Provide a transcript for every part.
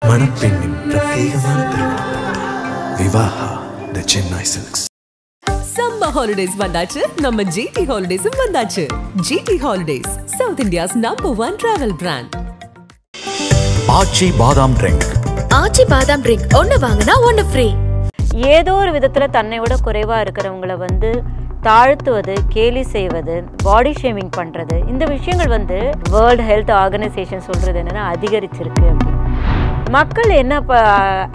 மணப்பெண்ணின் பிரத்யேகமான திருமணம் Vivaha the Chennai silks. Summer holidays வந்தாச்சு, நம்ம ஜிடி ஹாலிடேஸும் வந்தாச்சு. GT holidays, south India's #1 travel brand. Aachi badam drink. ஆச்சி பாதாம் ட்ரிங்க் ஒன்னு வாங்கினா ஒன்னு ஃப்ரீ. ஏதோ ஒரு விதத்துல தன்னை விட குறைவா இருக்கிறவங்களை தாழ்த்துவது, கேலி செய்வது, பாடி ஷேமிங் பண்றது, இந்த விஷயங்கள் வேர்ல்ட் ஹெல்த் ஆர்கனைசேஷன் சொல்றது என்னன்னா அதிகரிச்சிருக்கு அப்படின்னு. மக்கள் என்ன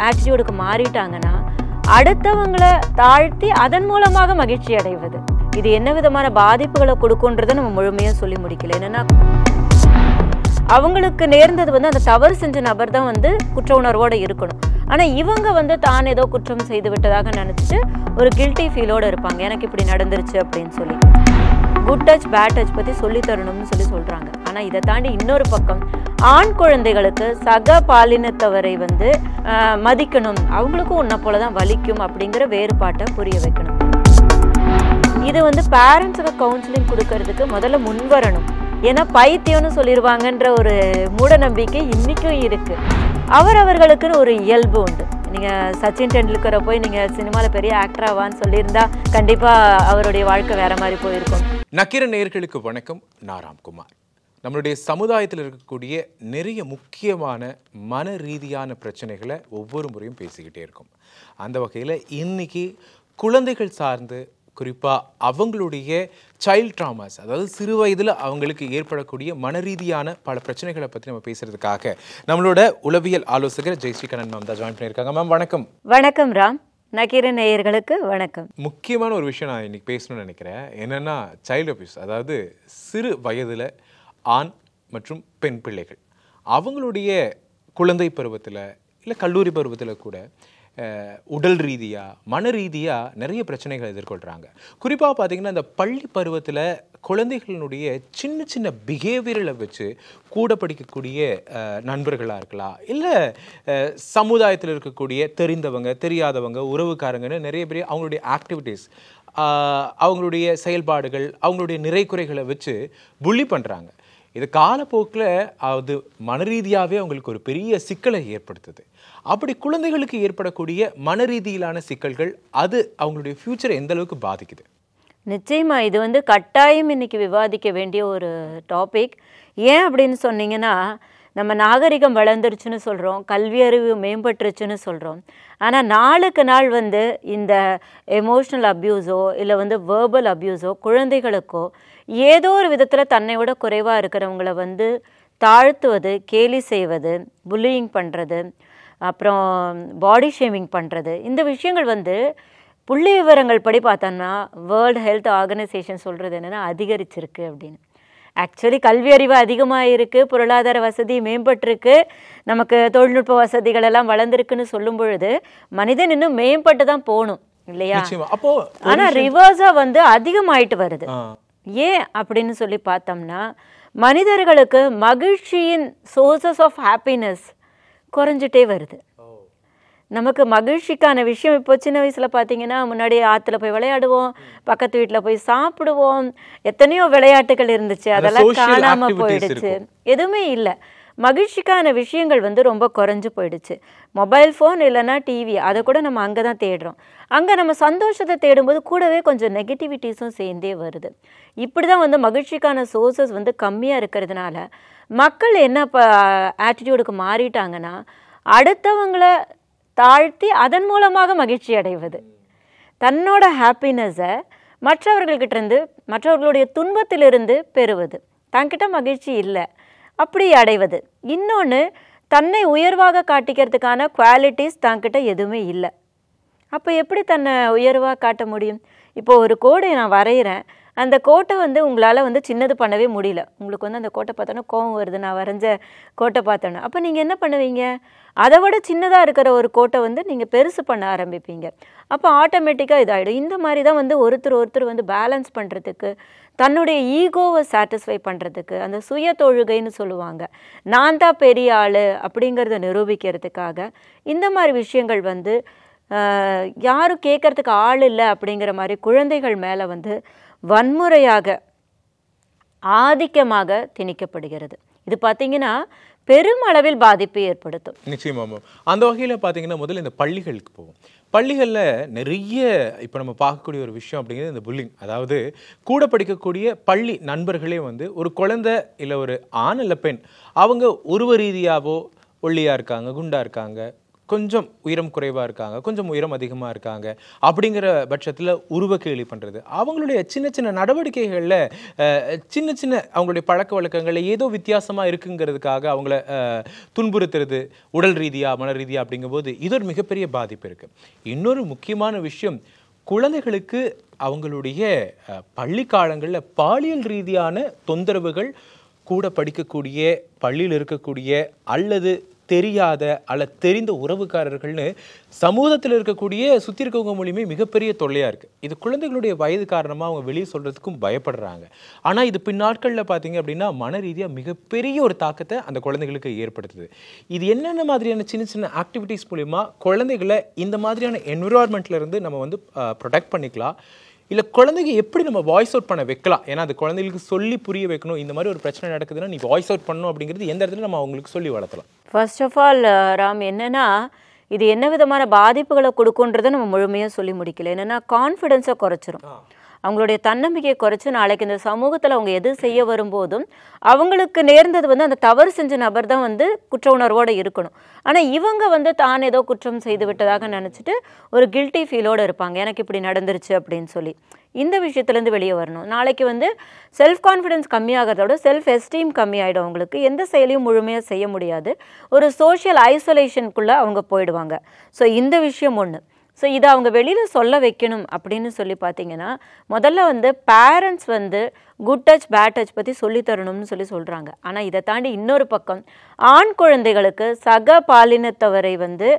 ஆட்டிடியூடுக்கு மாறிட்டாங்கன்னா, அடுத்தவங்களை தாழ்த்தி அதன் மூலமாக மகிழ்ச்சி அடைவது. இது என்ன விதமான பாதிப்புகளை கொடுக்குன்றதை நம்ம முழுமையாக சொல்லி முடிக்கல. என்னன்னா, அவங்களுக்கு நேர்ந்தது அந்த தவறு செஞ்ச நபர் தான் குற்ற உணர்வோடு இருக்கணும். ஆனால் இவங்க தான் ஏதோ குற்றம் செய்து விட்டதாக நினச்சிட்டு ஒரு கில்ட்டி ஃபீலோடு இருப்பாங்க. எனக்கு இப்படி நடந்துருச்சு அப்படின்னு சொல்லி. குட் டச் பேட் டச் பற்றி சொல்லித்தரணும்னு சொல்கிறாங்க. ஆனால் இதை தாண்டி இன்னொரு பக்கம் ஆண் குழந்தைகளுக்கு சக பாலினத்தவரை மதிக்கணும், அவங்களுக்கும் உன்னை போல தான் வலிக்கும் அப்படிங்கிற வேறுபாட்டை புரிய வைக்கணும். இது பேரண்ட்ஸுக்கு கவுன்சிலிங் கொடுக்கறதுக்கு முதல்ல முன்வரணும். ஏன்னா பைத்தியம்னு சொல்லிடுவாங்கன்ற ஒரு மூட நம்பிக்கை இன்றைக்கும் இருக்குது. அவர்களுக்குன்னு ஒரு இயல்பு உண்டு. நீங்கள் சச்சின் டெண்டுல்கரை போய் நீங்கள் சினிமாவில் பெரிய ஆக்டராவான்னு சொல்லியிருந்தா கண்டிப்பாக அவருடைய வாழ்க்கை வேற மாதிரி போயிருக்கும். நக்கீர நேயர்களுக்கு வணக்கம். நான் ராம்குமார். நம்மளுடைய சமுதாயத்தில் இருக்கக்கூடிய நிறைய முக்கியமான மன ரீதியான பிரச்சனைகளை ஒவ்வொரு முறையும் பேசிக்கிட்டே இருக்கும். அந்த வகையில் இன்னைக்கு குழந்தைகள் சார்ந்து, குறிப்பாக அவங்களுடைய சைல்ட் ட்ராமாஸ், அதாவது சிறு வயதில் அவங்களுக்கு ஏற்படக்கூடிய மன ரீதியான பல பிரச்சனைகளை பற்றி நம்ம பேசுறதுக்காக நம்மளோட உளவியல் ஆலோசகர் ஜெயஸ்ரீ கண்ணன் மேம் தான் ஜாயின் பண்ணியிருக்காங்க. மேம் வணக்கம். வணக்கம் ராம். நக்கீர நேயர்களுக்கு வணக்கம். முக்கியமான ஒரு விஷயம் நான் இன்னைக்கு பேசணும்னு நினைக்கிறேன். என்னென்னா சைல்டு அபியூஸ், அதாவது சிறு வயதில் ஆண் மற்றும் பெண் பிள்ளைகள் அவங்களுடைய குழந்தை பருவத்தில் இல்லை கல்லூரி பருவத்தில் கூட உடல் ரீதியாக மன ரீதியாக நிறைய பிரச்சனைகள் எதிர்கொள்கிறாங்க. குறிப்பாக பார்த்திங்கன்னா, இந்த பள்ளி பருவத்தில் குழந்தைகளினுடைய சின்ன சின்ன பிஹேவியரை வச்சு கூட படிக்கக்கூடிய நண்பர்களாக இருக்கலாம், இல்லை சமுதாயத்தில் இருக்கக்கூடிய தெரிந்தவங்க தெரியாதவங்க உறவுக்காரங்கன்னு நிறைய பேர் அவங்களுடைய ஆக்டிவிட்டீஸ், அவங்களுடைய செயல்பாடுகள், அவங்களுடைய நிறை குறைகளை வச்சு புள்ளி பண்ணுறாங்க. இது காலப்போக்கில் அது மன ரீதியாகவே அவங்களுக்கு ஒரு பெரிய சிக்கலை ஏற்படுத்துது. அப்படி குழந்தைகளுக்கு ஏற்படக்கூடிய மன ரீதியிலான சிக்கல்கள் அது அவங்களுடைய ஃப்யூச்சரை எந்த அளவுக்கு பாதிக்குது? நிச்சயமா இது கட்டாயம் இன்னைக்கு விவாதிக்க வேண்டிய ஒரு டாபிக். ஏன் அப்படின்னு சொன்னீங்கன்னா, நம்ம நாகரிகம் வளர்ந்துருச்சுன்னு சொல்கிறோம், கல்வி அறிவு மேம்பட்டுருச்சுன்னு சொல்கிறோம். ஆனால் நாளுக்கு நாள் இந்த எமோஷ்னல் அப்யூஸோ இல்லை வேர்பல் அப்யூஸோ குழந்தைகளுக்கோ ஏதோ ஒரு விதத்தில் தன்னை விட குறைவாக இருக்கிறவங்கள தாழ்த்துவது, கேலி செய்வது, புல்லியிங் பண்ணுறது, அப்புறம் பாடி ஷேமிங் பண்ணுறது, இந்த விஷயங்கள் புள்ளி விவரங்கள் படி பார்த்தோன்னா வேர்ல்ட் ஹெல்த் ஆர்கனைசேஷன் சொல்கிறது என்னென்னா அதிகரிச்சிருக்கு அப்படின்னு. ஆக்சுவலி கல்வி அறிவு அதிகமாக இருக்குது, பொருளாதார வசதி மேம்பட்டிருக்கு, நமக்கு தொழில்நுட்ப வசதிகள் எல்லாம் வளர்ந்துருக்குன்னு சொல்லும் பொழுது மனிதன் இன்னும் மேம்பட்டு தான் போகணும் இல்லையா? ஆனால் ரிவர்ஸாக அதிகமாயிட்டு வருது. ஏன் அப்படின்னு சொல்லி பார்த்தோம்னா, மனிதர்களுக்கு மகிழ்ச்சியின் சோர்சஸ் ஆஃப் ஹாப்பினஸ் குறைஞ்சிட்டே வருது. நமக்கு மகிழ்ச்சிக்கான விஷயம் இப்போ சின்ன வயசில் பார்த்தீங்கன்னா, முன்னாடி ஆற்றுல போய் விளையாடுவோம், பக்கத்து வீட்டில் போய் சாப்பிடுவோம், எத்தனையோ விளையாட்டுகள் இருந்துச்சு, அதெல்லாம் காணாமல் போயிடுச்சு, எதுவுமே இல்லை. மகிழ்ச்சிக்கான விஷயங்கள் ரொம்ப குறைஞ்சு போயிடுச்சு. மொபைல் ஃபோன் இல்லைன்னா டிவி, அதை கூட நம்ம அங்கே தான் தேடுறோம். அங்கே நம்ம சந்தோஷத்தை தேடும்போது கூடவே கொஞ்சம் நெகட்டிவிட்டிஸும் சேர்ந்தே வருது. இப்படி தான் மகிழ்ச்சிக்கான சோர்சஸ் கம்மியாக இருக்கிறதுனால மக்கள் என்ன ஆட்டிடியூடுக்கு மாறிட்டாங்கன்னா, அடுத்தவங்களை தாழ்த்தி அதன் மூலமாக மகிழ்ச்சி அடைவது, தன்னோட ஹாப்பினஸை மற்றவர்கள்கிட்டேருந்து, மற்றவர்களுடைய துன்பத்திலிருந்து பெறுவது, தன்கிட்ட மகிழ்ச்சி இல்லை அப்படி அடைவது. இன்னொன்று, தன்னை உயர்வாக காட்டிக்கிறதுக்கான குவாலிட்டிஸ் தன்கிட்ட எதுவுமே இல்லை. அப்போ எப்படி தன்னை உயர்வாக காட்ட முடியும்? இப்போ ஒரு கோடை நான் வரைகிறேன், அந்த கோட்டை உங்களால் சின்னது பண்ணவே முடியல. உங்களுக்கு அந்த கோட்டை பார்த்தோன்னா கோவம் வருது, நான் வரைஞ்ச கோட்டை பார்த்தோன்னா. அப்போ நீங்கள் என்ன பண்ணுவீங்க? அதை விட சின்னதாக இருக்கிற ஒரு கோட்டை நீங்கள் பெருசு பண்ண ஆரம்பிப்பீங்க. அப்போ ஆட்டோமேட்டிக்காக இதாகிடும். இந்த மாதிரி தான் ஒருத்தர் பேலன்ஸ் பண்ணுறதுக்கு, தன்னுடைய ஈகோவை சாட்டிஸ்ஃபை பண்ணுறதுக்கு, அந்த சுய தொழுகைன்னு சொல்லுவாங்க, நான் தான் பெரிய ஆள் அப்படிங்கிறத நிரூபிக்கிறதுக்காக இந்த மாதிரி விஷயங்கள் யாரும் கேட்கறதுக்கு ஆள் இல்லை அப்படிங்கிற மாதிரி குழந்தைகள் மேலே வன்முறையாக ஆதிக்கமாக திணிக்கப்படுகிறது. இது பார்த்தீங்கன்னா பெருமளவில் பாதிப்பு ஏற்படுத்தும். நிச்சயமா மேம். அந்த வகையில் பார்த்தீங்கன்னா முதல்ல இந்த பள்ளிகளுக்கு போவோம். பள்ளிகளில் நிறைய இப்போ நம்ம பார்க்கக்கூடிய ஒரு விஷயம் அப்படிங்கிறது இந்த புல்லிங். அதாவது கூட படிக்கக்கூடிய பள்ளி நண்பர்களே வந்து ஒரு குழந்தை இல்லை ஒரு ஆண் இல்லை பெண், அவங்க உருவ ரீதியாகவோ ஒல்லியாக இருக்காங்க, குண்டாக இருக்காங்க, கொஞ்சம் உயரம் குறைவாக இருக்காங்க, கொஞ்சம் உயரம் அதிகமாக இருக்காங்க அப்படிங்கிற பட்சத்தில் உருவ கேலி பண்ணுறது, அவங்களுடைய சின்ன சின்ன நடவடிக்கைகளில் சின்ன சின்ன அவங்களுடைய பழக்க வழக்கங்களில் ஏதோ வித்தியாசமாக இருக்குங்கிறதுக்காக அவங்கள துன்புறுத்துறது உடல் ரீதியாக மன ரீதியாக அப்படிங்கும்போது இது ஒரு மிகப்பெரிய பாதிப்பு இருக்குது. இன்னொரு முக்கியமான விஷயம், குழந்தைகளுக்கு அவங்களுடைய பள்ளி காலங்களில் பாலியல் ரீதியான தொந்தரவுகள் கூட படிக்கக்கூடிய பள்ளியில் இருக்கக்கூடிய அல்லது தெரியாத அல்லது தெரிந்த உறவுக்காரர்கள்னு சமூகத்தில் இருக்கக்கூடிய சுற்றி இருக்கவங்க மூலியமே மிகப்பெரிய தொல்லையாக இருக்குது. இது குழந்தைகளுடைய வயது காரணமாக அவங்க வெளியே சொல்கிறதுக்கும் பயப்படுறாங்க. ஆனால் இது பின்னாட்களில் பார்த்தீங்க அப்படின்னா மன ரீதியாக மிகப்பெரிய ஒரு தாக்கத்தை அந்த குழந்தைகளுக்கு ஏற்படுத்துது. இது என்னென்ன மாதிரியான சின்ன சின்ன ஆக்டிவிட்டீஸ் மூலிமா குழந்தைகளை இந்த மாதிரியான என்விரான்மெண்ட்லேருந்து நம்ம வந்து ப்ரொடெக்ட் பண்ணிக்கலாம், இல்லை குழந்தைங்க எப்படி நம்ம வாய்ஸ் அவுட் பண்ண வைக்கலாம்? ஏன்னா அது குழந்தைகளுக்கு சொல்லி புரிய வைக்கணும். இந்த மாதிரி ஒரு பிரச்சனை நடக்குதுன்னா நீ வாய்ஸ் அவுட் பண்ணணும் அப்படிங்கிறது எந்த இடத்துல நம்ம அவங்களுக்கு சொல்லி வளர்த்தலாம்? ஃபர்ஸ்ட் ஆஃப் ஆல் ராம், என்னென்னா இது என்ன விதமான பாதிப்புகளை கொடுக்குன்றதை நம்ம முழுமையாக சொல்லி முடிக்கல. என்னென்னா கான்ஃபிடென்ஸை குறைச்சிரும், அவங்களுடைய தன்னம்பிக்கையை குறைச்சி நாளைக்கு இந்த சமூகத்தில் அவங்க எது செய்ய வரும்போதும் அவங்களுக்கு நேர்ந்தது வந்து அந்த தவறு செஞ்ச நபர் தான் வந்து குற்ற உணர்வோடு இருக்கணும். ஆனால் இவங்க வந்து தான் ஏதோ குற்றம் செய்து விட்டதாக நினச்சிட்டு ஒரு கில்ட்டி ஃபீலோடு இருப்பாங்க, எனக்கு இப்படி நடந்துருச்சு அப்படின்னு சொல்லி. இந்த விஷயத்துலேருந்து வெளியே வரணும். நாளைக்கு வந்து செல்ஃப் கான்ஃபிடென்ஸ் கம்மியாகிறதோட செல்ஃப் எஸ்டீம் கம்மியாகிடும், அவங்களுக்கு எந்த செயலையும் முழுமையாக செய்ய முடியாது, ஒரு சோஷியல் ஐசோலேஷனுக்குள்ளே அவங்க போயிடுவாங்க. ஸோ இந்த விஷயம் ஒன்று. ஸோ இதை அவங்க வெளியில் சொல்ல வைக்கணும் அப்படின்னு சொல்லி பார்த்தீங்கன்னா முதல்ல வந்து பேரண்ட்ஸ் வந்து குட் டச் பேட் டச் பற்றி சொல்லித்தரணும்னு சொல்கிறாங்க. ஆனால் இதை தாண்டி இன்னொரு பக்கம் ஆண் குழந்தைகளுக்கு சக பாலினத்தவரை வந்து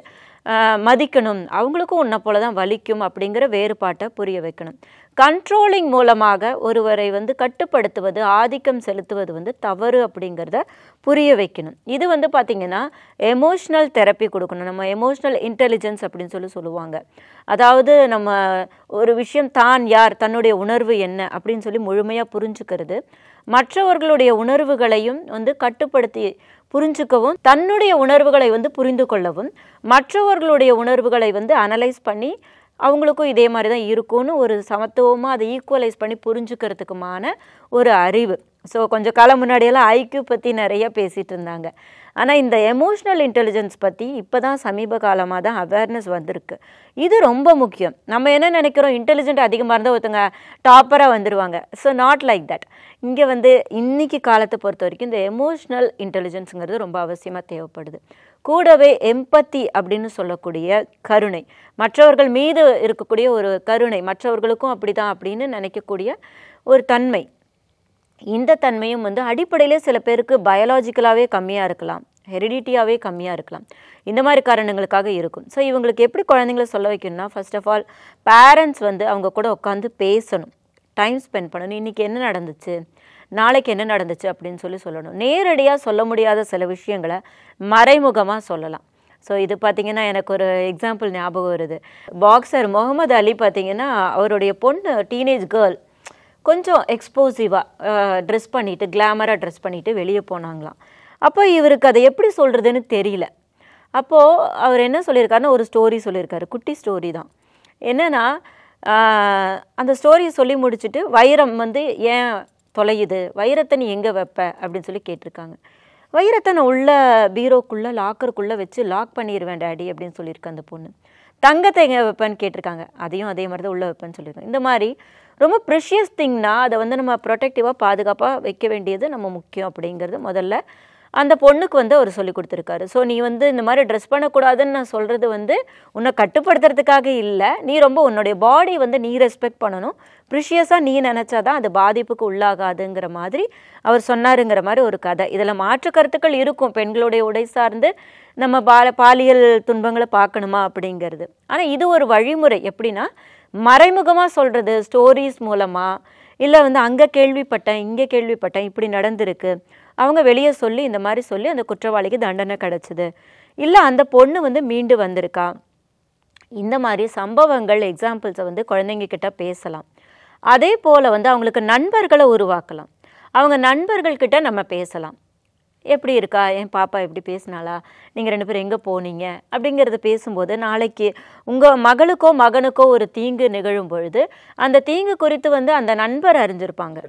மதிக்கணும், அவங்களுக்கும் உன்னை போல தான் வலிக்கும் அப்படிங்கிற வேறுபாட்டை புரிய வைக்கணும். கண்ட்ரோலிங் மூலமாக ஒருவரை வந்து கட்டுப்படுத்துவது, ஆதிக்கம் செலுத்துவது வந்து தவறு அப்படிங்கிறத புரிய வைக்கணும். இது வந்து பார்த்திங்கன்னா எமோஷ்னல் தெரப்பி கொடுக்கணும். நம்ம எமோஷ்னல் இன்டெலிஜென்ஸ் அப்படின்னு சொல்லுவாங்க. அதாவது நம்ம ஒரு விஷயம் தான் யார், தன்னுடைய உணர்வு என்ன அப்படின்னு சொல்லி முழுமையாக புரிஞ்சுக்கிறது, மற்றவர்களுடைய உணர்வுகளையும் வந்து கட்டுப்படுத்தி புரிஞ்சுக்கவும், தன்னுடைய உணர்வுகளை வந்து புரிந்து கொள்ளவும், மற்றவர்களுடைய உணர்வுகளை வந்து அனலைஸ் பண்ணி அவங்களுக்கும் இதே மாதிரி தான் இருக்கும்னு ஒரு சமத்துவமாக அதை ஈக்குவலைஸ் பண்ணி புரிஞ்சுக்கிறதுக்குமான ஒரு அறிவு. ஸோ கொஞ்சம் காலம் முன்னாடியெல்லாம் ஐக்யூ பற்றி நிறைய பேசிகிட்டு இருந்தாங்க. ஆனால் இந்த எமோஷ்னல் இன்டெலிஜென்ஸ் பற்றி இப்போ தான் சமீப காலமாக தான் அவேர்னஸ் வந்திருக்கு. இது ரொம்ப முக்கியம். நம்ம என்ன நினைக்கிறோம், இன்டெலிஜென்ட் அதிகமாக இருந்தால் ஒருத்தங்க டாப்பராக வந்துடுவாங்க. So not like that. இங்கே வந்து இன்றைக்கி காலத்தை பொறுத்த வரைக்கும் இந்த எமோஷ்னல் இன்டெலிஜென்ஸுங்கிறது ரொம்ப அவசியமாக தேவைப்படுது. கூடவே எம்பத்தி அப்படின்னு சொல்லக்கூடிய கருணை, மற்றவர்கள் மீது இருக்கக்கூடிய ஒரு கருணை, மற்றவர்களுக்கும் அப்படி தான் அப்படின்னு நினைக்கக்கூடிய ஒரு தன்மை, இந்த தன்மையும் வந்து அடிப்படையிலே சில பேருக்கு பயாலஜிக்கலாகவே கம்மியாக இருக்கலாம், ஹெரிடிட்டியாகவே கம்மியாக இருக்கலாம், இந்த மாதிரி காரணங்களுக்காக இருக்கும். ஸோ இவங்களுக்கு எப்படி குழந்தைங்கள சொல்ல வைக்கணும்னா, ஃபர்ஸ்ட் ஆஃப் ஆல் பேரண்ட்ஸ் வந்து அவங்க கூட உட்காந்து பேசணும், டைம் ஸ்பெண்ட் பண்ணணும். இன்றைக்கி என்ன நடந்துச்சு, நாளைக்கு என்ன நடந்துச்சு அப்படின்னு சொல்லணும். நேரடியாக சொல்ல முடியாத சில விஷயங்களை மறைமுகமாக சொல்லலாம். ஸோ இது பார்த்திங்கன்னா எனக்கு ஒரு எக்ஸாம்பிள் ஞாபகம் வருது. பாக்ஸர் முகமது அலி பார்த்திங்கன்னா அவருடைய பொண்ணு டீனேஜ் கேர்ள் கொஞ்சம் எக்ஸ்போசிவாக ட்ரெஸ் பண்ணிவிட்டு, கிளாமராக ட்ரெஸ் பண்ணிவிட்டு வெளியே போனாங்களாம். அப்போ இவருக்கு அதை எப்படி சொல்கிறதுன்னு தெரியல. அப்போது அவர் என்ன சொல்லியிருக்காருன்னா ஒரு ஸ்டோரி சொல்லியிருக்காரு, குட்டி ஸ்டோரி தான். என்னென்னா அந்த ஸ்டோரியை சொல்லி முடிச்சுட்டு வைரம் வந்து ஏன் தொலையுது, வைரத்தை நீ எங்கே வைப்ப அப்படின்னு சொல்லி கேட்டிருக்காங்க. வைரத்தை நான் உள்ள பீரோக்குள்ளே லாக்கருக்குள்ளே வச்சு லாக் பண்ணிடுவேன் டேடி அப்படின்னு சொல்லியிருக்கேன் அந்த பொண்ணு. தங்கத்தை எங்கே வைப்பேன்னு கேட்டிருக்காங்க, அதையும் அதே மாதிரி தான் உள்ளே வைப்பேன்னு சொல்லியிருக்கேன். இந்த மாதிரி ரொம்ப ப்ரெஷியஸ் திங்னா அதை வந்து நம்ம ப்ரொடெக்டிவாக பாதுகாப்பாக வைக்க வேண்டியது நம்ம முக்கியம் அப்படிங்கிறது முதல்ல அந்த பொண்ணுக்கு வந்து அவர் சொல்லி கொடுத்துருக்காரு. ஸோ நீ வந்து இந்த மாதிரி ட்ரெஸ் பண்ணக்கூடாதுன்னு நான் சொல்கிறது வந்து உன்னை கட்டுப்படுத்துறதுக்காக இல்லை, நீ ரொம்ப உன்னுடைய பாடி வந்து நீ ரெஸ்பெக்ட் பண்ணணும், ப்ரிஷியஸாக நீ நினச்சாதான் அது பாதிப்புக்கு உள்ளாகாதுங்கிற மாதிரி அவர் சொன்னாருங்கிற மாதிரி ஒரு கதை. இதில் மாற்று கருத்துக்கள் இருக்கும், பெண்களுடைய உடை சார்ந்து நம்ம பாலியல் துன்பங்களை பார்க்கணுமா அப்படிங்கிறது. ஆனால் இது ஒரு வழிமுறை. எப்படின்னா மறைமுகமாக சொல்கிறது, ஸ்டோரிஸ் மூலமாக, இல்லை வந்து அங்கே கேள்விப்பட்டேன் இங்கே கேள்விப்பட்டேன் இப்படி நடந்திருக்கு, அவங்க வெளியே சொல்லி இந்த மாதிரி சொல்லி அந்த குற்றவாளிக்கு தண்டனை கிடச்சிது, இல்லை அந்த பொண்ணு வந்து மீண்டு வந்திருக்கா, இந்த மாதிரி சம்பவங்கள் எக்ஸாம்பிள்ஸை வந்து குழந்தைங்க கிட்ட பேசலாம். அதே போல் வந்து அவங்களுக்கு நண்பர்களை உருவாக்கலாம், அவங்க நண்பர்கள்கிட்ட நம்ம பேசலாம். எப்படி இருக்கா, என் பாப்பா எப்படி பேசினாளா, நீங்கள் 2 பேரும் எங்கே போனீங்க அப்படிங்கிறத பேசும்போது நாளைக்கு உங்கள் மகளுக்கோ மகனுக்கோ ஒரு தீங்கு நிகழும் பொழுது அந்த தீங்கு குறித்து வந்து அந்த நண்பர் அறிஞ்சிருப்பாங்க.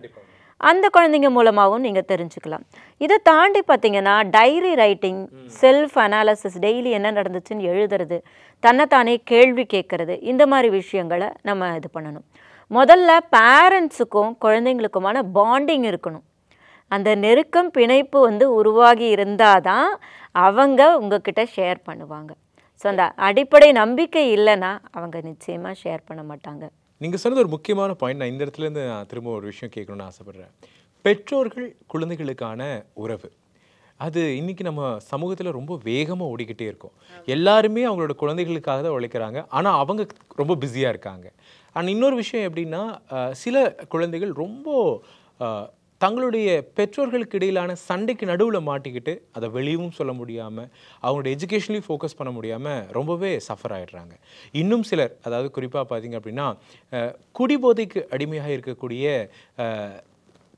அந்த குழந்தைங்க மூலமாகவும் நீங்கள் தெரிஞ்சுக்கலாம். இதை தாண்டி பார்த்தீங்கன்னா diary writing, self analysis, daily என்ன நடந்துச்சுன்னு எழுதுறது, தன்னைத்தானே கேள்வி கேட்கறது, இந்த மாதிரி விஷயங்களை நம்ம இது பண்ணணும். முதல்ல பேரண்ட்ஸுக்கும் குழந்தைங்களுக்குமான பாண்டிங் இருக்கணும். அந்த நெருக்கம் பிணைப்பு வந்து உருவாகி இருந்தால் தான் அவங்க உங்ககிட்ட ஷேர் பண்ணுவாங்க. ஸோ அந்த அடிப்படை நம்பிக்கை இல்லைன்னா அவங்க நிச்சயமாக ஷேர் பண்ண மாட்டாங்க. நீங்கள் சொன்னது ஒரு முக்கியமான பாயிண்ட். நான் இந்த இடத்துலேருந்து நான் திரும்ப ஒரு விஷயம் கேட்கணும்னு ஆசைப்பட்றேன். பெற்றோர்கள் குழந்தைகளுக்கான உறவு அது இன்றைக்கி நம்ம சமூகத்தில் ரொம்ப வேகமாக ஓடிக்கிட்டே இருக்கும். எல்லாருமே அவங்களோட குழந்தைகளுக்காக தான் உழைக்கிறாங்க, ஆனால் அவங்க ரொம்ப பிஸியாக இருக்காங்க. அண்ட் இன்னொரு விஷயம் எப்படின்னா, சில குழந்தைகள் ரொம்ப தங்களுடைய பெற்றோர்களுக்கு இடையிலான சண்டைக்கு நடுவில் மாட்டிக்கிட்டு அதை வெளியும் சொல்ல முடியாமல், அவங்களோட எஜுகேஷன்லையும் ஃபோக்கஸ் பண்ண முடியாமல் ரொம்பவே சஃபர் ஆகிடுறாங்க. இன்னும் சிலர், அதாவது குறிப்பாக பார்த்தீங்க அப்படின்னா குடிபோதைக்கு அடிமையாக இருக்கக்கூடிய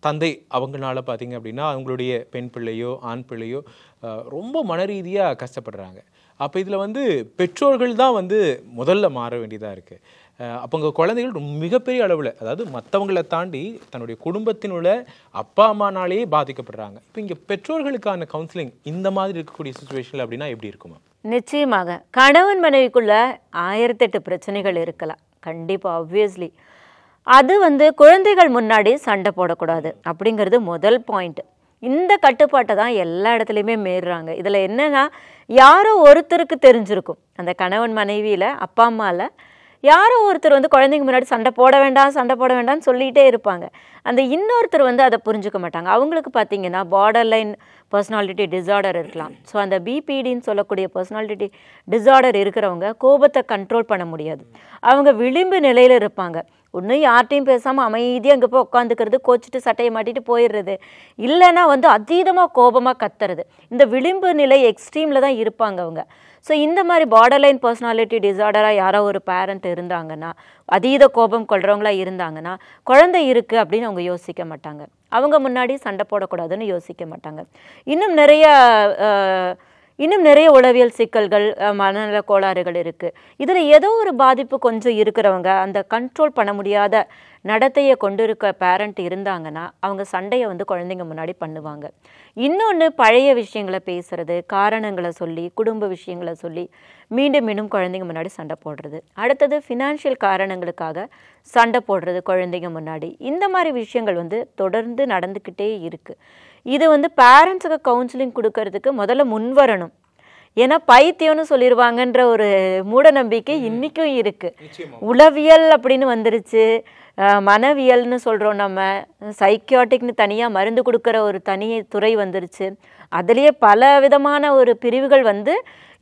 தந்தை, அவங்களால பார்த்தீங்க அப்படின்னா அவங்களுடைய பெண் பிள்ளையோ ஆண் பிள்ளையோ ரொம்ப மனரீதியாக கஷ்டப்படுறாங்க. அப்போ இதில் வந்து பெற்றோர்கள் தான் வந்து முதல்ல மாற வேண்டியதாக இருக்குது. அப்போ உங்கள் குழந்தைகள் மிகப்பெரிய அளவில், அதாவது மற்றவங்களை தாண்டி தன்னுடைய குடும்பத்தினுள்ள அப்பா அம்மானாலேயே பாதிக்கப்படுறாங்க. இப்போ இங்கே பெற்றோர்களுக்கான கவுன்சிலிங் இந்த மாதிரி இருக்கக்கூடிய சுச்சுவேஷனில் அப்படின்னா எப்படி இருக்குமா? நிச்சயமாக கணவன் மனைவிக்குள்ள 1008 பிரச்சனைகள் இருக்கலாம், கண்டிப்பாக, ஆப்வியஸ்லி. அது வந்து குழந்தைகள் முன்னாடி சண்டை போடக்கூடாது அப்படிங்கிறது முதல் பாயிண்ட். இந்த கட்டுப்பாட்டை தான் எல்லா இடத்துலையுமே மீறுறாங்க. இதில் என்னென்னா, யாரோ ஒருத்தருக்கு தெரிஞ்சிருக்கும், அந்த கணவன் மனைவியில் அப்பா அம்மாவில் யாரோ ஒருத்தர் வந்து குழந்தைங்க முன்னாடி சண்டை போட வேண்டாம்னு சொல்லிகிட்டே இருப்பாங்க. அந்த இன்னொருத்தர் வந்து அதை புரிஞ்சுக்க மாட்டாங்க. அவங்களுக்கு பார்த்தீங்கன்னா பார்டர்லைன் பர்சனாலிட்டி டிஸார்டர் இருக்கலாம். ஸோ அந்த பிபிடின்னு சொல்லக்கூடிய பர்சனாலிட்டி டிஸார்டர் இருக்கிறவங்க கோபத்தை கண்ட்ரோல் பண்ண முடியாது. அவங்க விளிம்பு நிலையில் இருப்பாங்க. ஒன்று யார்ட்டையும் பேசாமல் அமைதியாக அங்கே போய் உட்காந்துக்கிறது, கோச்சிட்டு சட்டையை மாட்டிட்டு போயிடுறது, இல்லைன்னா வந்து அதீதமாக கோபமாக கத்துறது. இந்த விளிம்பு நிலை எக்ஸ்ட்ரீமில் தான் இருப்பாங்க அவங்க. ஸோ இந்த மாதிரி பார்டர்லைன் பர்சனாலிட்டி டிஸார்டராக யாரோ ஒரு பேரண்ட் இருந்தாங்கன்னா, அதீத கோபம் கொள்றவங்களா இருந்தாங்கன்னா, குழந்தை இருக்குது அப்படின்னு அவங்க யோசிக்க மாட்டாங்க. அவங்க முன்னாடி சண்டை போடக்கூடாதுன்னு யோசிக்க மாட்டாங்க. இன்னும் நிறைய உளவியல் சிக்கல்கள், மனநல கோளாறுகள் இருக்குது. இதில் ஏதோ ஒரு பாதிப்பு கொஞ்சம் இருக்கிறவங்க, அந்த கண்ட்ரோல் பண்ண முடியாத நடத்தையை கொண்டு இருக்க பேரண்ட் இருந்தாங்கன்னா அவங்க சண்டையை வந்து குழந்தைங்க முன்னாடி பண்ணுவாங்க. இன்னொன்று, பழைய விஷயங்களை பேசுறது, காரணங்களை சொல்லி, குடும்ப விஷயங்களை சொல்லி மீண்டும் மீண்டும் குழந்தைங்க முன்னாடி சண்டை போடுறது. அடுத்தது ஃபினான்ஷியல் காரணங்களுக்காக சண்டை போடுறது குழந்தைங்க முன்னாடி. இந்த மாதிரி விஷயங்கள் வந்து தொடர்ந்து நடந்துக்கிட்டே இருக்குது. இது வந்து பேரண்ட்ஸுக்கு கவுன்சிலிங் கொடுக்கறதுக்கு முதல்ல முன்வரணும். ஏன்னா பைத்தியம்னு சொல்லிடுவாங்கன்ற ஒரு மூட நம்பிக்கை இன்றைக்கும் இருக்குது. உளவியல் அப்படின்னு வந்துருச்சு, மனவியல்னு சொல்கிறோம், நம்ம சைக்கியாட்டிக்னு தனியாக மருந்து கொடுக்குற ஒரு தனி துறை வந்துருச்சு. அதுலேயே பல விதமான ஒரு பிரிவுகள் வந்து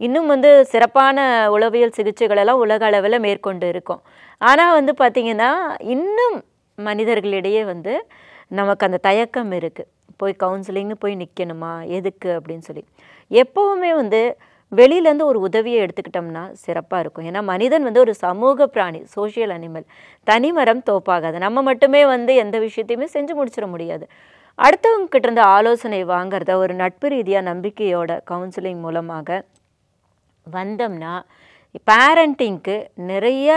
இன்னும் வந்து சிறப்பான உளவியல் சிகிச்சைகளெல்லாம் உலக அளவில் மேற்கொண்டு இருக்கோம். ஆனால் வந்து பார்த்திங்கன்னா இன்னும் மனிதர்களிடையே வந்து நமக்கு அந்த தயக்கம் இருக்குது. போய் கவுன்சிலிங்னு போய் நிற்கணுமா, எதுக்கு அப்படின்னு சொல்லி. எப்போவுமே வந்து வெளியிலேருந்து ஒரு உதவியை எடுத்துக்கிட்டோம்னா சிறப்பாக இருக்கும். ஏன்னா மனிதன் வந்து ஒரு சமூக பிராணி, சோஷியல் அனிமல். தனிமரம் தோப்பாகாது. நம்ம மட்டுமே வந்து எந்த விஷயத்தையுமே செஞ்சு முடிச்சிட முடியாது. அடுத்தவங்க கிட்ட இருந்து ஆலோசனை வாங்கிறத ஒரு நட்பு ரீதியாக நம்பிக்கையோட கவுன்சிலிங் மூலமாக வந்தோம்னா, பேரண்டிங்க்கு நிறைய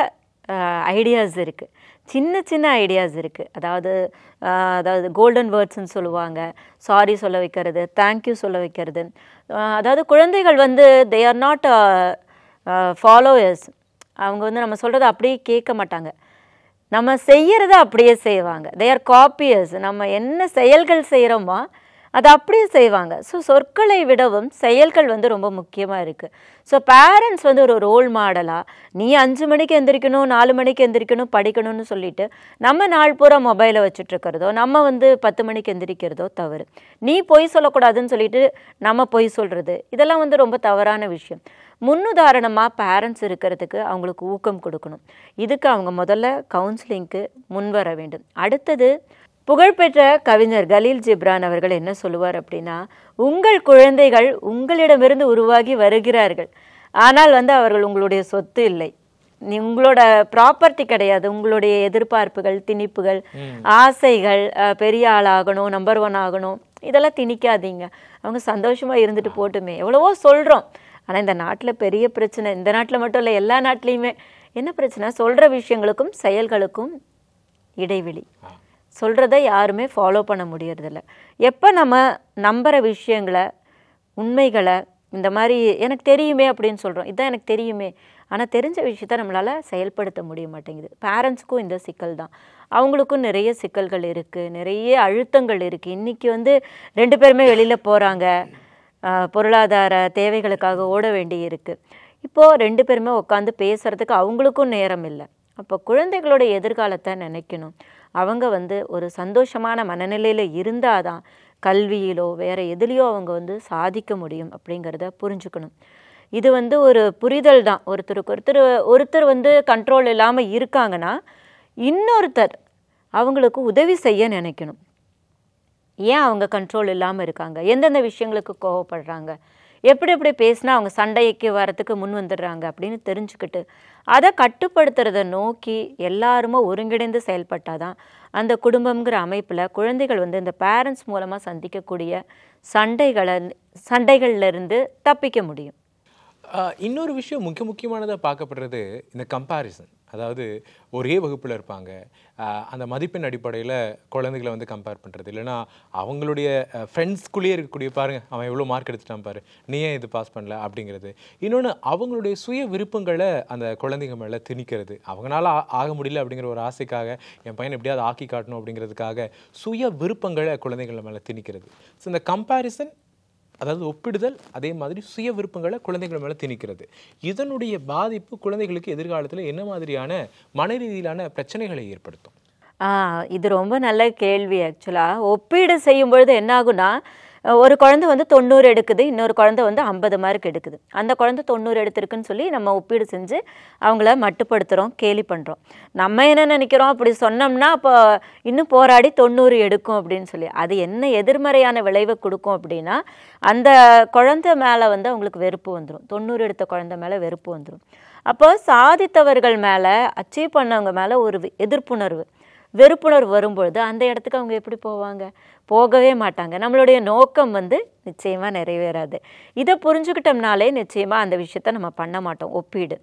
ஐடியாஸ் இருக்குது, சின்ன சின்ன ஐடியாஸ் இருக்குது. அதாவது கோல்டன் வேர்ட்ஸ்ன்னு சொல்லுவாங்க, சாரி சொல்ல வைக்கிறது, தேங்க்யூ சொல்ல வைக்கிறது. அதாவது குழந்தைகள் வந்து தே ஆர் நாட் ஃபாலோயர்ஸ். அவங்க வந்து நம்ம சொல்கிறத அப்படியே கேட்க மாட்டாங்க, நம்ம செய்கிறத அப்படியே செய்வாங்க. They are copiers. நம்ம என்ன செயல்கள் செய்கிறோமோ அதை அப்படியே செய்வாங்க. ஸோ சொற்களை விடவும் செயல்கள் வந்து ரொம்ப முக்கியமாக இருக்குது. ஸோ பேரண்ட்ஸ் வந்து ஒரு ரோல் மாடலாக, நீ 5 மணிக்கு எந்திரிக்கணும், 4 மணிக்கு எந்திரிக்கணும், படிக்கணும்னு சொல்லிட்டு நம்ம நாள் பூரா மொபைலை வச்சுட்ருக்கிறதோ, நம்ம வந்து 10 மணிக்கு எந்திரிக்கிறதோ தவறு. நீ பொய் சொல்லக்கூடாதுன்னு சொல்லிட்டு நம்ம பொய் சொல்கிறது, இதெல்லாம் வந்து ரொம்ப தவறான விஷயம். முன்னுதாரணமாக பேரண்ட்ஸ் இருக்கிறதுக்கு அவங்களுக்கு ஊக்கம் கொடுக்கணும். இதுக்கு அவங்க முதல்ல கவுன்சிலிங்க்கு முன்வர வேண்டும். அடுத்தது, புகழ்பெற்ற கவிஞர் கலீல் ஜிப்ரான் அவர்கள் என்ன சொல்லுவார் அப்படின்னா, உங்கள் குழந்தைகள் உங்களிடமிருந்து உருவாகி வருகிறார்கள், ஆனால் வந்து அவர்கள் உங்களுடைய சொத்து இல்லை, உங்களோட ப்ராப்பர்ட்டி கிடையாது. உங்களுடைய எதிர்பார்ப்புகள், திணிப்புகள், ஆசைகள், பெரிய ஆளாகணும், நம்பர் 1 ஆகணும், இதெல்லாம் திணிக்காதீங்க. அவங்க சந்தோஷமாக இருந்துட்டு போட்டுமே. எவ்வளவோ சொல்கிறோம், ஆனால் இந்த நாட்டில் பெரிய பிரச்சனை, இந்த நாட்டில் மட்டும் இல்லை எல்லா நாட்டிலையுமே என்ன பிரச்சனை, சொல்கிற விஷயங்களுக்கும் செயல்களுக்கும் இடைவெளி. சொல்கிறத யாருமே ஃபாலோ பண்ண முடியறதில்ல. எப்போ நம்ம நம்புகிற விஷயங்களை, உண்மைகளை, இந்த மாதிரி எனக்கு தெரியுமே அப்படின்னு சொல்கிறோம், இதுதான் எனக்கு தெரியுமே, ஆனால் தெரிஞ்ச விஷயத்த நம்மளால் செயல்படுத்த முடிய மாட்டேங்குது. பேரண்ட்ஸுக்கும் இந்த சிக்கல் தான். அவங்களுக்கும் நிறைய சிக்கல்கள் இருக்குது, நிறைய அழுத்தங்கள் இருக்குது. இன்றைக்கி 2 பேருமே வெளியில் போகிறாங்க, பொருளாதார தேவைகளுக்காக ஓட வேண்டி இருக்குது. இப்போது 2 பேருமே உட்காந்து பேசுகிறதுக்கு அவங்களுக்கும் நேரம் இல்லை. அப்போ குழந்தைகளோட எதிர்காலத்தை நினைக்கணும். அவங்க ஒரு சந்தோஷமான மனநிலையில் இருந்தால் தான் கல்வியிலோ வேறு எதுலேயோ அவங்க சாதிக்க முடியும் அப்படிங்கிறத புரிஞ்சுக்கணும். இது ஒரு புரிதல் தான். ஒருத்தர் கண்ட்ரோல் இல்லாமல் இருக்காங்கன்னா இன்னொருத்தர் அவங்களுக்கு உதவி செய்ய நினைக்கணும். ஏன் அவங்க கண்ட்ரோல் இல்லாமல் இருக்காங்க, எந்தெந்த விஷயங்களுக்கு கோவப்படுறாங்க, எப்படி பேசினா அவங்க சண்டைக்கு வரத்துக்கு முன் வந்துடுறாங்க அப்படின்னு தெரிஞ்சுக்கிட்டு அதை கட்டுப்படுத்துறதை நோக்கி எல்லாருமே ஒருங்கிணைந்து செயல்பட்டால் தான் அந்த குடும்பங்கிற அமைப்பில் குழந்தைகள் இந்த பேரண்ட்ஸ் மூலமாக சந்திக்கக்கூடிய சண்டைகள்லேருந்து தப்பிக்க முடியும். இன்னொரு விஷயம் முக்கியமானதாக பார்க்கப்படுறது இந்த கம்பேரிசன். அதாவது ஒரே வகுப்பில் இருப்பாங்க, அந்த மதிப்பெண் அடிப்படையில் குழந்தைகளை கம்பேர் பண்ணுறது, இல்லைனா அவங்களுடைய ஃப்ரெண்ட்ஸ்குள்ளேயே இருக்கக்கூடிய பாருங்கள் அவன் எவ்வளோ மார்க் எடுத்துட்டான் பாரு, நீ ஏன் இது பாஸ் பண்ணல அப்படிங்கிறது. இன்னொன்று அவங்களுடைய சுய விருப்பங்களை அந்த குழந்தைங்க மேலே திணிக்கிறது. அவங்களால ஆக முடியல அப்படிங்கிற ஒரு ஆசைக்காக என் பையனை எப்படியாவது ஆக்கி காட்டணும் அப்படிங்கிறதுக்காக சுய விருப்பங்களை குழந்தைகள் மேலே திணிக்கிறது. ஸோ இந்த கம்பேரிசன், அதாவது ஒப்பிடுதல், அதே மாதிரி சுய விருப்பங்களை குழந்தைகள் மேலே திணிக்கிறது, இதனுடைய பாதிப்பு குழந்தைகளுக்கு எதிர்காலத்தில் என்ன மாதிரியான மன ரீதியிலான பிரச்சனைகளை ஏற்படுத்தும்? இது ரொம்ப நல்ல கேள்வி. ஆக்சுவலாக ஒப்பீடு செய்யும் பொழுது என்ன ஆகுனா, ஒரு குழந்தை 90 எடுக்குது, இன்னொரு குழந்தை 50 மார்க் எடுக்குது. அந்த குழந்தை 90 எடுத்திருக்குன்னு சொல்லி நம்ம ஒப்பீடு செஞ்சு அவங்கள மட்டுப்படுத்துகிறோம், கேலி பண்ணுறோம். நம்ம என்ன நினைக்கிறோம், அப்படி சொன்னோம்னா அப்போ இன்னும் போராடி 90 எடுக்கும் அப்படின்னு சொல்லி. அது என்ன எதிர்மறையான விளைவை கொடுக்கும் அப்படின்னா, அந்த குழந்தை மேலே அவங்களுக்கு வெறுப்பு வந்துடும். 90 எடுத்த குழந்தை மேலே வெறுப்பு வந்துடும். அப்போ சாதித்தவர்கள் மேலே, அச்சீவ் பண்ணவங்க மேலே ஒரு எதிர்ப்புணர்வு, வெறுப்புணர்வு வரும்பொழுது அந்த இடத்துக்கு அவங்க எப்படி போவாங்க? போகவே மாட்டாங்க. நம்மளுடைய நோக்கம் நிச்சயமாக நிறைவேறாது. இதை புரிஞ்சுக்கிட்டோம்னாலே நிச்சயமாக அந்த விஷயத்த நம்ம பண்ண மாட்டோம், ஒப்பீடு.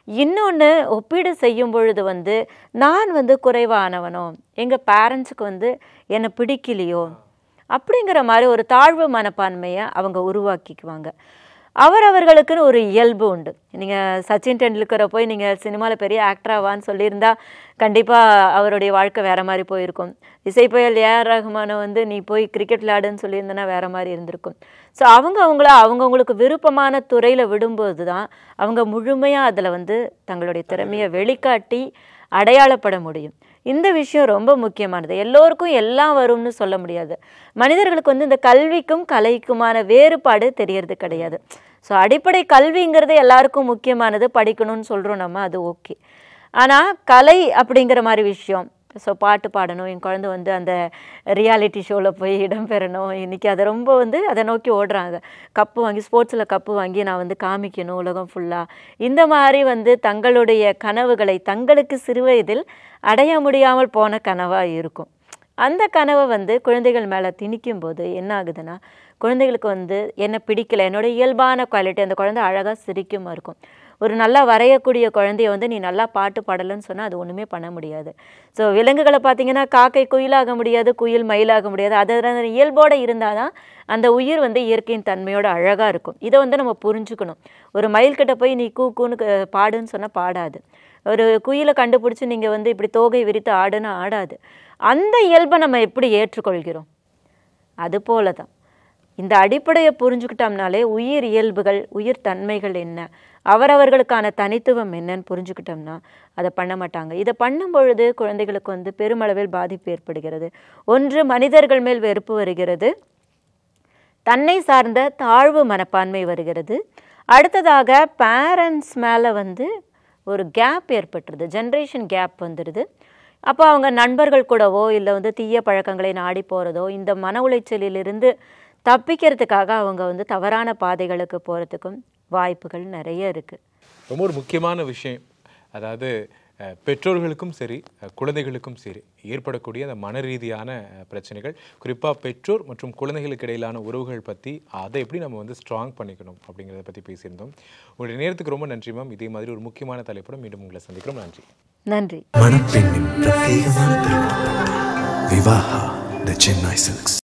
இன்னொன்று, ஒப்பீடு செய்யும் பொழுது நான் குறைவானவனோ, எங்கள் பேரண்ட்ஸுக்கு என்னை பிடிக்கலையோ அப்படிங்கிற மாதிரி ஒரு தாழ்வு மனப்பான்மையை அவங்க உருவாக்கிக்குவாங்க. அவர்களுக்குன்னு ஒரு இயல்பு உண்டு. நீங்கள் சச்சின் டெண்டுல்கரை போய் நீங்கள் சினிமாவில் பெரிய ஆக்டராவான்னு சொல்லியிருந்தா கண்டிப்பாக அவருடைய வாழ்க்கை வேறு மாதிரி போயிருக்கும். இசைப்புயல் ஏஆர் ரஹ்மானை நீ போய் கிரிக்கெட் விளையாடுன்னு சொல்லியிருந்தனா வேறு மாதிரி இருந்திருக்கும். ஸோ அவங்கவுங்களுக்கு விருப்பமான துறையில் விடும்போது தான் அவங்க முழுமையாக அதில் தங்களுடைய திறமையை வெளிக்காட்டி அடையாளப்பட முடியும். இந்த விஷயம் ரொம்ப முக்கியமானது. எல்லோருக்கும் எல்லாம் வரும்னு சொல்ல முடியாது. மனிதர்களுக்கு இந்த கல்விக்கும் கலைக்குமான வேறுபாடு தெரியறது கிடையாது. ஸோ அடிப்படை கல்விங்கிறது எல்லாருக்கும் முக்கியமானது, படிக்கணும்னு சொல்கிறோம் நம்ம, அது ஓகே. ஆனால் கலை அப்படிங்கிற மாதிரி விஷயம், ஸோ பாட்டு பாடணும், என் குழந்தை அந்த ரியாலிட்டி ஷோவில் போய் இடம்பெறணும், இன்றைக்கி அதை ரொம்ப அதை நோக்கி ஓடுறாங்க. கப்பு வாங்கி, ஸ்போர்ட்ஸில் கப்பு வாங்கி நான் காமிக்கணும் உலகம் ஃபுல்லாக. இந்த மாதிரி தங்களுடைய கனவுகளை தங்களுக்கு சிறுவயதில் அடைய முடியாமல் போன கனவாக இருக்கும். அந்த கனவை குழந்தைகள் மேலே திணிக்கும் போது என்ன ஆகுதுன்னா, குழந்தைகளுக்கு என்ன பிடிக்கல, என்னோட இயல்பான குவாலிட்டி, அந்த குழந்தை அழகாக சிரிக்குமா இருக்கும். ஒரு நல்லா வரையக்கூடிய குழந்தைய நீ நல்லா பாட்டு பாடலைன்னு சொன்னால் அது ஒன்றுமே பண்ண முடியாது. ஸோ விலங்குகளை பார்த்தீங்கன்னா, காக்கை குயிலாக முடியாது, குயில் மயிலாக முடியாது. அது இயல்போடு இருந்தால் தான் அந்த உயிர் இயற்கையின் தன்மையோட அழகாக இருக்கும். இதை நம்ம புரிஞ்சுக்கணும். ஒரு மயில்கிட்ட போய் நீ கூன்னு பாடுன்னு சொன்னால் பாடாது. ஒரு குயிலை கண்டுபிடிச்சி நீங்கள் இப்படி தோகை விரித்து ஆடுன்னு ஆடாது. அந்த இயல்பை நம்ம எப்படி ஏற்றுக்கொள்கிறோம்? அது போல தான் இந்த அடிப்படையை புரிஞ்சுக்கிட்டோம்னாலே உயிர் இயல்புகள், உயிர் தன்மைகள் என்ன, அவரவர்களுக்கான தனித்துவம் என்னன்னு புரிஞ்சுக்கிட்டோம்னா அதை பண்ண மாட்டாங்க. இதை பண்ணும் பொழுது குழந்தைகளுக்கு பெருமளவில் பாதிப்பு ஏற்படுகிறது. ஒன்று, மனிதர்கள் மேல் வெறுப்பு வருகிறது, தன்னை சார்ந்த தாழ்வு மனப்பான்மை வருகிறது. அடுத்ததாக பேரண்ட்ஸ் மேலே ஒரு கேப் ஏற்பட்டுருது, ஜென்ரேஷன் கேப் வந்துடுது. அப்போ அவங்க நண்பர்கள் கூடவோ இல்லை தீய பழக்கங்களை நாடி போகிறதோ, இந்த மன உளைச்சலிலிருந்து தப்பிக்கிறதுக்காக அவங்க தவறான பாதைகளுக்கு போகிறதுக்கும் வாய்ப்புகள் நிறைய இருக்குது. ரொம்ப ஒரு முக்கியமான விஷயம், அதாவது பெற்றோர்களுக்கும் சரி குழந்தைகளுக்கும் சரி ஏற்படக்கூடிய அந்த மன ரீதியான பிரச்சனைகள், குறிப்பாக பெற்றோர் மற்றும் குழந்தைகளுக்கு இடையிலான உறவுகள் பற்றி அதை எப்படி நம்ம வந்து ஸ்ட்ராங் பண்ணிக்கணும் அப்படிங்கிறத பற்றி பேசியிருந்தோம். உங்களுடைய நேரத்துக்கு ரொம்ப நன்றி மேம். இதே மாதிரி ஒரு முக்கியமான தலைப்புடன் மீண்டும் உங்களை சந்திக்கிறோம். நன்றி. நன்றி. மணப்பெண்ணின் பிரத்யேகமான திருமணம் விவாஹா தி சென்னை சில்க்ஸ்.